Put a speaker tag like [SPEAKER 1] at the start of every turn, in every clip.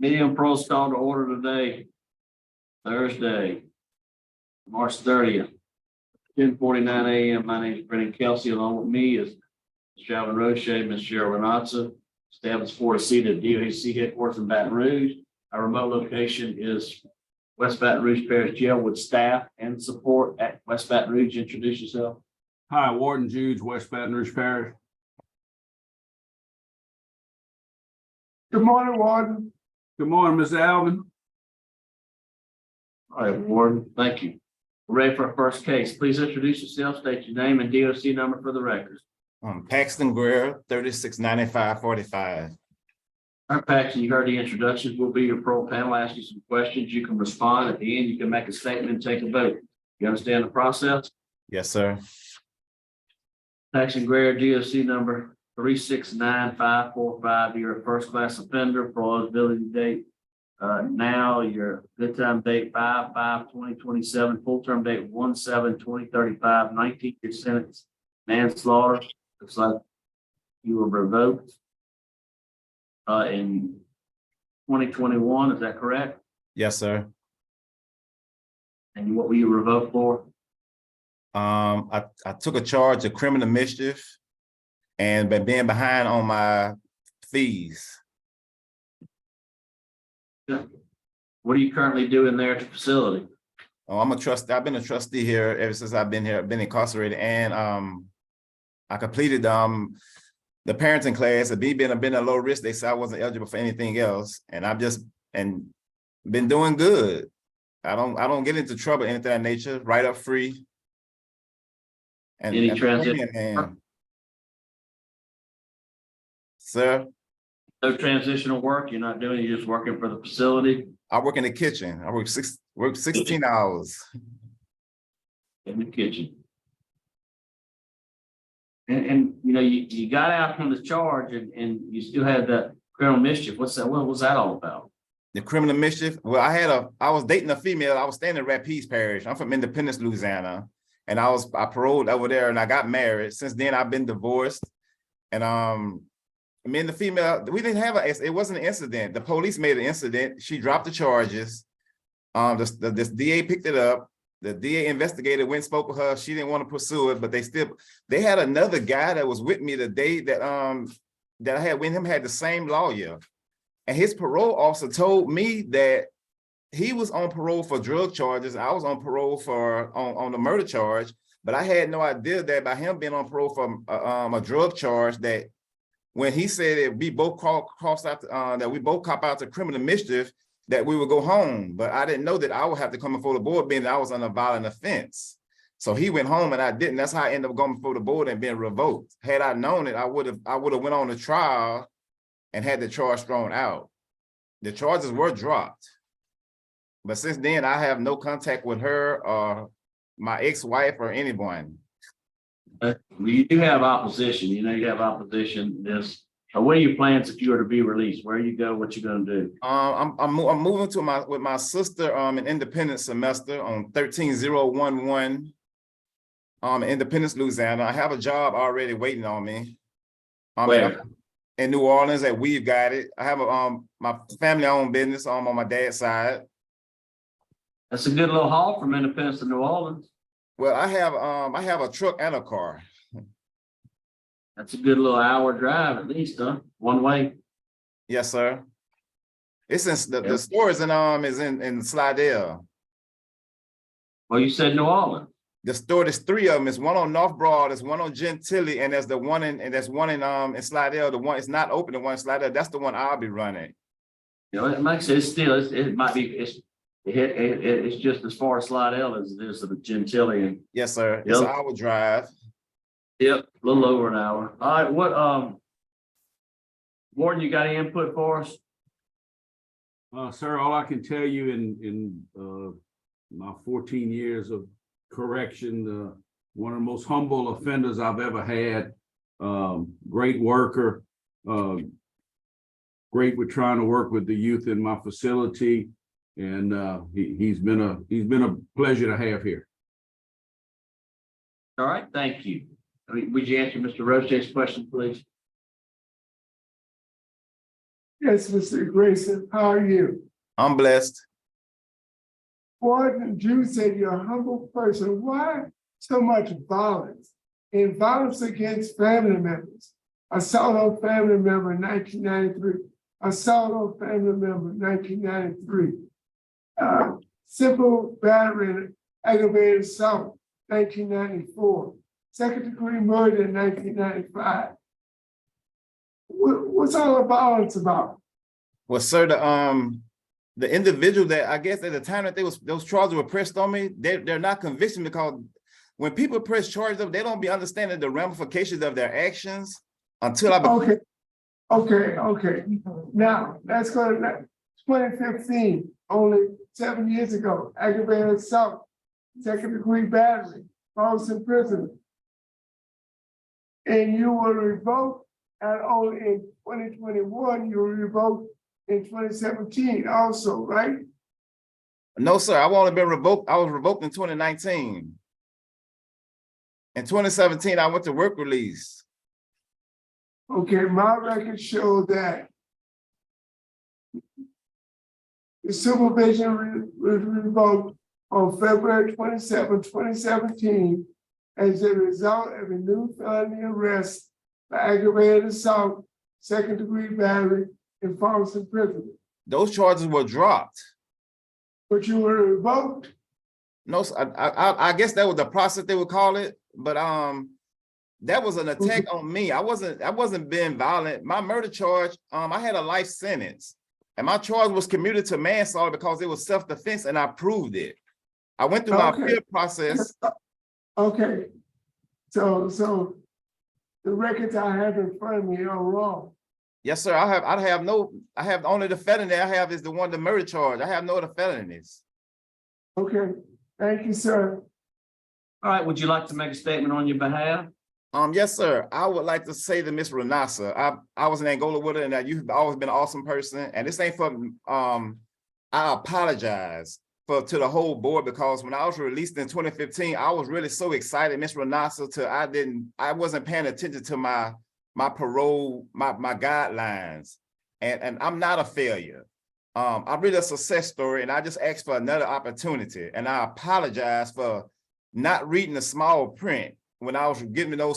[SPEAKER 1] Meeting pros called to order today, Thursday, March 30th, 10:49 a.m. My name is Brendan Kelsey. Along with me is Mr. Alvin Roche, Ms. Cheryl Renatza. Staff is for a seat at DOAC headquarters in Baton Rouge. Our remote location is West Baton Rouge Parish Jail with staff and support at West Baton Rouge. Introduce yourself.
[SPEAKER 2] Hi, Warden Jude, West Baton Rouge Parish.
[SPEAKER 3] Good morning, Warden.
[SPEAKER 2] Good morning, Mr. Alvin.
[SPEAKER 1] All right, Warden, thank you. We're ready for our first case. Please introduce yourself, state your name and DOC number for the record.
[SPEAKER 4] Paxton D, 369545.
[SPEAKER 1] All right, Paxton, you heard the introductions. We'll be your pro panel, ask you some questions. You can respond. At the end, you can make a statement and take a vote. You understand the process?
[SPEAKER 4] Yes, sir.
[SPEAKER 1] Paxton Greer, DOC number 369545. You're a first class offender for eligibility date. Now your good time date 5/5/2027, full term date 1/7/2035, 19-year sentence, manslaughter. Looks like you were revoked in 2021. Is that correct?
[SPEAKER 4] Yes, sir.
[SPEAKER 1] And what were you revoked for?
[SPEAKER 4] I took a charge of criminal mischief and been being behind on my fees.
[SPEAKER 1] What are you currently doing there at the facility?
[SPEAKER 4] Oh, I'm a trustee. I've been a trustee here ever since I've been here. I've been incarcerated, and I completed the parenting class. I've been a low risk. They said I wasn't eligible for anything else, and I've just been doing good. I don't get into trouble, anything of that nature. Right up free. And
[SPEAKER 1] Any transition?
[SPEAKER 4] Sir,
[SPEAKER 1] No transitional work. You're not doing. You're just working for the facility
[SPEAKER 4] I work in the kitchen. I work 16 hours.
[SPEAKER 1] in the kitchen. And you know, you got out from the charge and you still had that criminal mischief. What's that? What was that all about?
[SPEAKER 4] The criminal mischief. Well, I was dating a female. I was staying in Rapides Parish. I'm from Independence, Louisiana. And I paroled over there and I got married. Since then, I've been divorced. And me and the female, we didn't have it wasn't an incident. The police made an incident. She dropped the charges. This DA picked it up. The DA investigator went and spoke with her. She didn't want to pursue it, but they had another guy that was with me the day that I had with him, had the same lawyer. And his parole officer told me that he was on parole for drug charges. I was on parole for on the murder charge, but I had no idea that by him being on parole for a drug charge, that when he said that we both that we both cop out to criminal mischief, that we would go home. But I didn't know that I would have to come before the board, being that I was on a violent offense. So he went home and I didn't. That's how I ended up going before the board and being revoked. Had I known it, I would have went on the trial and had the charge thrown out. The charges were dropped. But since then, I have no contact with her or my ex-wife or anyone.
[SPEAKER 1] You do have opposition. You know, you have opposition. What are your plans if you were to be released? Where you go? What you going to do?
[SPEAKER 4] I'm moving with my sister an independence semester on 13011 Independence, Louisiana. I have a job already waiting on me.
[SPEAKER 1] Where?
[SPEAKER 4] In New Orleans at We've Got It. I have my family-owned business on my dad's side.
[SPEAKER 1] That's a good little haul from Independence to New Orleans.
[SPEAKER 4] Well, I have a truck and a car.
[SPEAKER 1] That's a good little hour drive at least, huh? One way.
[SPEAKER 4] Yes, sir. It's in the store is in Slidell.
[SPEAKER 1] Well, you said New Orleans.
[SPEAKER 4] The store, there's three of them. There's one on North Broad, there's one on Gentilly, and there's one in Slidell. The one it's not open, the one in Slidell. That's the one I'll be running.
[SPEAKER 1] You know, it makes it still. It might be. It's just as far as Slidell as it is to the Gentilly. And
[SPEAKER 4] yes, sir. It's an hour drive.
[SPEAKER 1] Yep, a little over an hour. All right, what Warden, you got any input for us?
[SPEAKER 2] Sir, all I can tell you in my 14 years of correction, one of the most humble offenders I've ever had. Great worker, great with trying to work with the youth in my facility, and he's been a pleasure to have here.
[SPEAKER 1] All right, thank you. Would you answer Mr. Roche's question, please?
[SPEAKER 3] Yes, Mr. Grayson, how are you?
[SPEAKER 4] I'm blessed.
[SPEAKER 3] Warden Drew said you're a humble person. Why so much violence? And violence against family members. Assault on family member in 1993. Assault on family member in 1993. Simple battery and aggravated assault, 1994. Second degree murder in 1995. What's all the violence about?
[SPEAKER 4] Well, sir, the individual that I guess at the time that those charges were pressed on me, they're not convicting because when people press charges up, they don't be understanding the ramifications of their actions until I.
[SPEAKER 3] Okay. Now, let's go to 2015, only 7 years ago, aggravated assault, second degree battery, false imprisonment. And you were revoked, and only in 2021, you were revoked in 2017 also, right?
[SPEAKER 4] No, sir, I've only been revoked. I was revoked in 2019. In 2017, I went to work release.
[SPEAKER 3] Okay, my records show that the supervision was revoked on February 27, 2017, as a result of a new felony arrest for aggravated assault, second degree battery, and false imprisonment.
[SPEAKER 4] Those charges were dropped.
[SPEAKER 3] But you were revoked.
[SPEAKER 4] No, I guess that was the process they would call it, but that was an attack on me. I wasn't being violent. My murder charge, I had a life sentence, and my charge was commuted to manslaughter because it was self-defense, and I proved it. I went through my appeal process.
[SPEAKER 3] Okay, so the records I have in front of me are wrong.
[SPEAKER 4] Yes, sir. I have only the felony I have is the one, the murder charge. I have no other felonies.
[SPEAKER 3] Okay, thank you, sir.
[SPEAKER 1] All right, would you like to make a statement on your behalf?
[SPEAKER 4] Yes, sir. I would like to say to Miss Renasa, I was in Angola with her, and you've always been an awesome person. And this ain't for I apologize to the whole board, because when I was released in 2015, I was really so excited, Miss Renasa, I wasn't paying attention to my parole, my guidelines, and I'm not a failure. I'm really a success story, and I just asked for another opportunity, and I apologize for not reading the small print when I was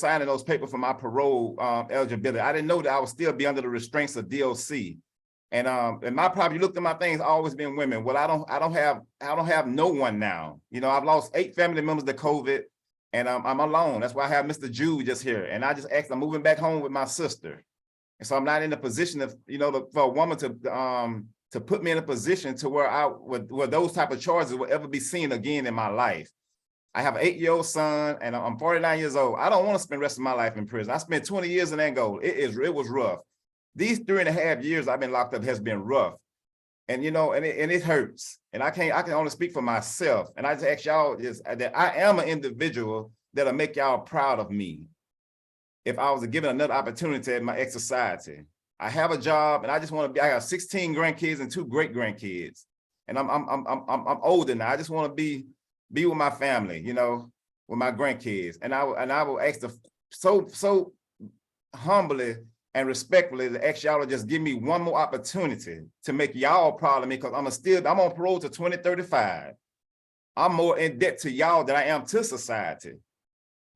[SPEAKER 4] signing those papers for my parole eligibility. I didn't know that I would still be under the restraints of DOC. And my problem, you looked at my things, always been women. Well, I don't have no one now. You know, I've lost 8 family members to COVID, and I'm alone. That's why I have Mr. Jude just here. And I just asked, I'm moving back home with my sister. And so I'm not in a position of, for a woman to put me in a position to where those type of charges will ever be seen again in my life. I have an 8-year-old son, and I'm 49 years old. I don't want to spend the rest of my life in prison. I spent 20 years in Angola. It was rough. These 3.5 years I've been locked up has been rough. And it hurts. And I can only speak for myself. And I just ask y'all that I am an individual that'll make y'all proud of me if I was given another opportunity in my ex-society. I have a job, and I just want to I have 16 grandkids and 2 great grandkids. And I'm older now. I just want to be with my family, with my grandkids. And I will ask so humbly and respectfully to ask y'all to just give me one more opportunity to make y'all proud of me, because I'm on parole to 2035. I'm more in debt to y'all than I am to society.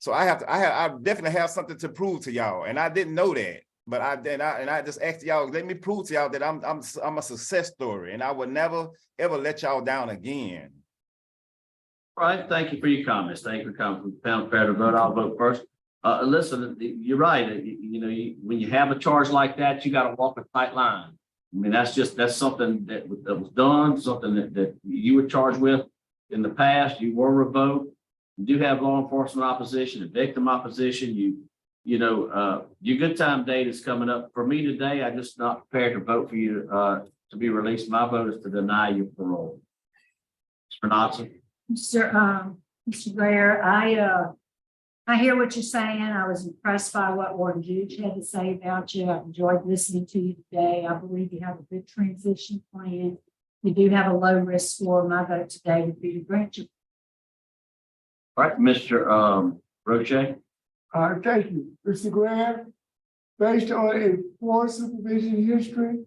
[SPEAKER 4] So I definitely have something to prove to y'all, and I didn't know that. But I just asked y'all, let me prove to y'all that I'm a success story, and I would never ever let y'all down again.
[SPEAKER 1] All right, thank you for your comments. Thank you for coming. Found fair to vote. I'll vote first. Listen, you're right. When you have a charge like that, you got to walk a tight line. I mean, that's something that was done, something that you were charged with in the past. You were revoked. You do have law enforcement opposition and victim opposition. Your good time date is coming up. For me today, I'm just not prepared to vote for you to be released. My vote is to deny your parole. Mr. Knotson.
[SPEAKER 5] Mr. Blair, I hear what you're saying. I was impressed by what Warden Jude had to say about you. I enjoyed listening to you today. I believe you have a good transition plan. You do have a low risk score. My vote today would be to grant you.
[SPEAKER 1] All right, Mr. Roche.
[SPEAKER 3] Thank you, Mr. Graham. Based on a poor supervision history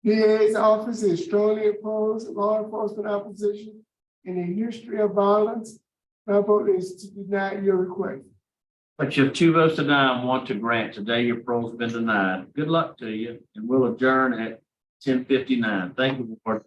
[SPEAKER 3] DA's office is strongly opposed to law enforcement opposition in a history of violence. My vote is to deny your request.
[SPEAKER 1] But you have 2 votes to deny and 1 to grant. Today, your parole's been denied. Good luck to you, and we'll adjourn at 10:59. Thank you, board.